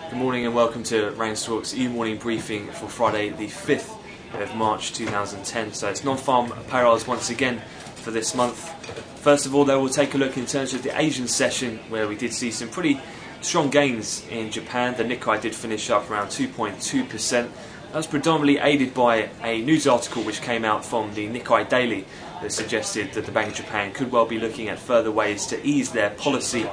Good morning and welcome to RANsquawk's e-morning briefing for Friday the 5th of March 2010. So it's non-farm payrolls once again for this month. First of all, though, we'll take a look in terms of the Asian session, where we did see some pretty strong gains in Japan. The Nikkei did finish up around 2.2%. That was predominantly aided by a news article which came out from the Nikkei Daily that suggested that the Bank of Japan could well be looking at further ways to ease their policy,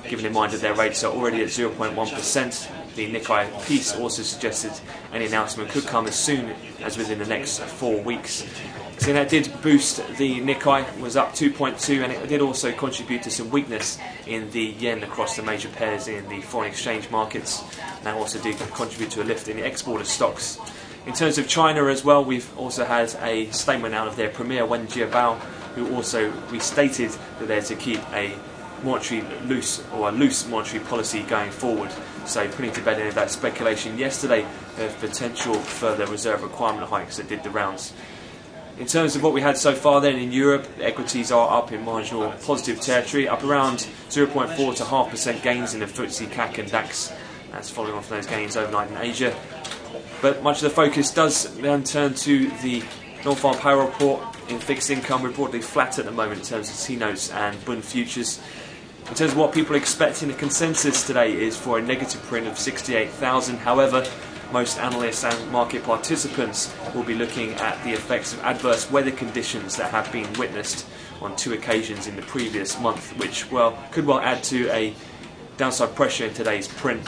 given in mind that their rates are already at 0.1%. The Nikkei piece also suggested any announcement could come as soon as within the next 4 weeks. So that did boost the Nikkei, was up 2.2, and it did also contribute to some weakness in the yen across the major pairs in the foreign exchange markets. That also did contribute to a lift in the exporter stocks. In terms of China as well, we've also had a statement out of their Premier Wen Jiabao, who also restated that they're to keep a loose monetary policy going forward. So putting to bed any of that speculation yesterday of potential further reserve requirement hikes that did the rounds. In terms of what we had so far then in Europe, the equities are up in marginal positive territory, up around 0.4 to 0.5% gains in the FTSE, CAC and DAX. That's following on from those gains overnight in Asia. But much of the focus does then turn to the non-farm payroll report. In fixed income, we're broadly flat at the moment in terms of T-notes and Bund futures. In terms of what people are expecting, the consensus today is for a negative print of 68,000. However, most analysts and market participants will be looking at the effects of adverse weather conditions that have been witnessed on 2 occasions in the previous month, which could well add to a downside pressure in today's print.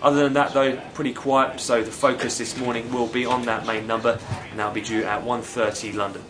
Other than that, though, pretty quiet, so the focus this morning will be on that main number, and that'll be due at 1:30 London.